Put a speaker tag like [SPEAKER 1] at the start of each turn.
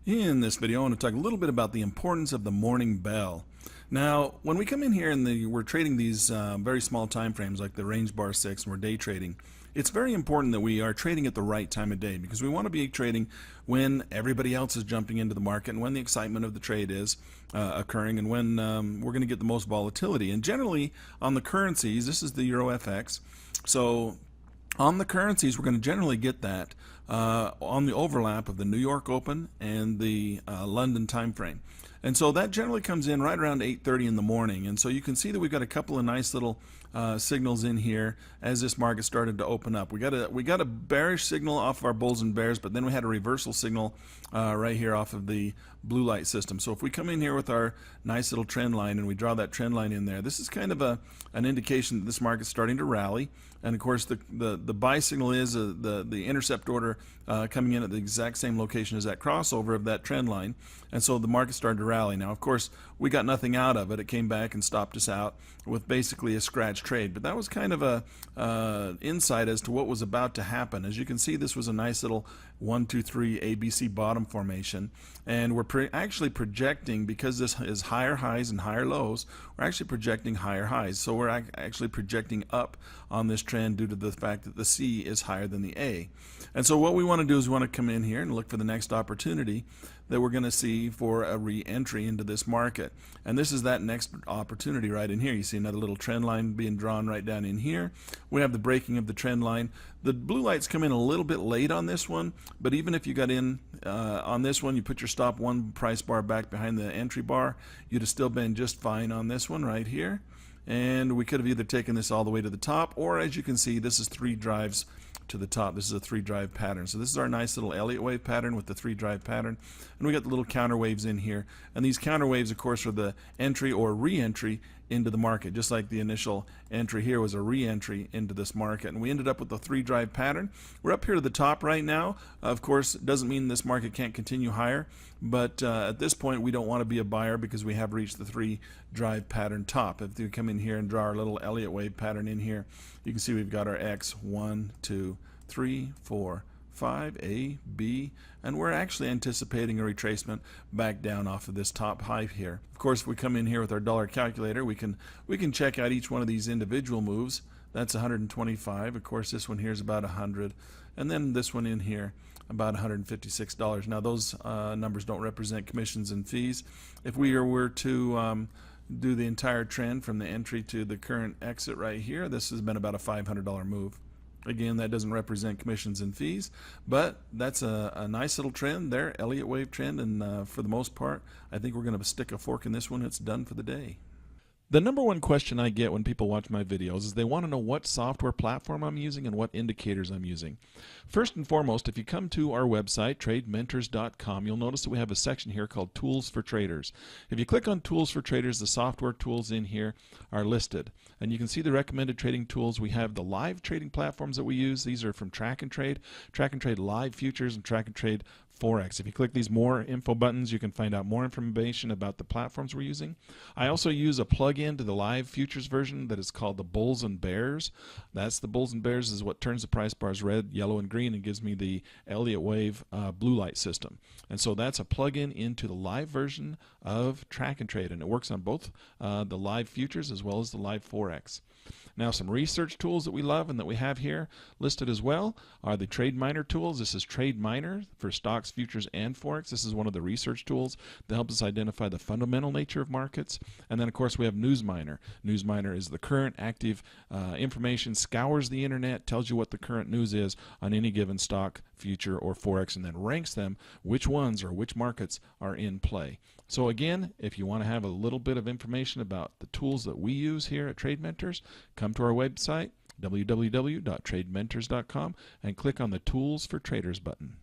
[SPEAKER 1] In this video, I want to talk a little bit about the importance of the morning bell. Now, when we come in here and we're trading these very small time frames like the range bar 6 and we're day trading, it's very important that we are trading at the right time of day because we want to be trading when everybody else is jumping into the market and when the excitement of the trade is occurring and when we're going to get the most volatility. And generally on the currencies, this is the EuroFX, so on the currencies, we're going to generally get that on the overlap of the New York Open and the London time frame. And so that generally comes in right around 8:30 in the morning. And so you can see that we've got a couple of nice little signals in here as this market started to open up. We got a bearish signal off of our bulls and bears, but then we had a reversal signal right here off of the blue light system. So if we come in here with our nice little trend line and we draw that trend line in there, this is kind of an indication that this market's starting to rally. And of course the buy signal is the intercept order coming in at the exact same location as that crossover of that trend line, and so the market started to rally. Now of course we got nothing out of it. It came back and stopped us out with basically a scratch trade, but that was kind of a insight as to what was about to happen. As you can see, this was a nice little 1, 2, 3 ABC bottom formation, and we're actually projecting, because this is higher highs and higher lows, we're actually projecting higher highs. So we're actually projecting up on this trend due to the fact that the C is higher than the A. And so what we want to do is we want to come in here and look for the next opportunity that we're going to see for a re-entry into this market. And this is that next opportunity right in here. You see another little trend line being drawn right down in here. We have the breaking of the trend line. The blue lights come in a little bit late on this one, but even if you got in on this one, you put your stop one price bar back behind the entry bar, you'd have still been just fine on this one right here. And we could have either taken this all the way to the top, or as you can see, this is 3 drives to the top. This is a 3-drive pattern. So this is our nice little Elliott wave pattern with the 3-drive pattern. And we got the little counter waves in here. And these counter waves, of course, are the entry or re-entry into the market, just like the initial entry here was a re-entry into this market. And we ended up with the 3-drive pattern. We're up here to the top right now. Of course, it doesn't mean this market can't continue higher, but at this point we don't want to be a buyer because we have reached the 3-drive pattern top. If we come in here and draw our little Elliott wave pattern in here, you can see we've got our X, 1, 2, 3, 4, 5, A, B, and we're actually anticipating a retracement back down off of this top high here. Of course, if we come in here with our dollar calculator, we can check out each one of these individual moves. That's 125. Of course, this one here is about 100, and then this one in here about $156. Now those numbers don't represent commissions and fees. If we were to do the entire trend from the entry to the current exit right here, this has been about a $500 move. Again, that doesn't represent commissions and fees, but that's a nice little trend there, Elliott wave trend, and for the most part, I think we're going to stick a fork in this one. It's done for the day. The number one question I get when people watch my videos is they want to know what software platform I'm using and what indicators I'm using. First and foremost, if you come to our website, tradementors.com, you'll notice that we have a section here called Tools for Traders. If you click on Tools for Traders, the software tools in here are listed. And you can see the recommended trading tools. We have the live trading platforms that we use. These are from Track and Trade Live Futures, and Track and Trade Forex. If you click these more info buttons, you can find out more information about the platforms we're using. I also use a plug-in to the live futures version that is called the Bulls and Bears. That's the Bulls and Bears is what turns the price bars red, yellow, and green and gives me the Elliott wave blue light system. And so that's a plug-in into the live version of Track and Trade, and it works on both the live futures as well as the live Forex. Now, some research tools that we love and that we have here listed as well are the Trade Miner tools. This is Trade Miner for stocks, futures, and Forex. This is one of the research tools that helps us identify the fundamental nature of markets. And then, of course, we have News Miner. News Miner is the current active information, scours the internet, tells you what the current news is on any given stock, future, or Forex, and then ranks them, which ones or which markets are in play. So again, if you want to have a little bit of information about the tools that we use here at Trade Mentors, come to our website, www.tradementors.com, and click on the Tools for Traders button.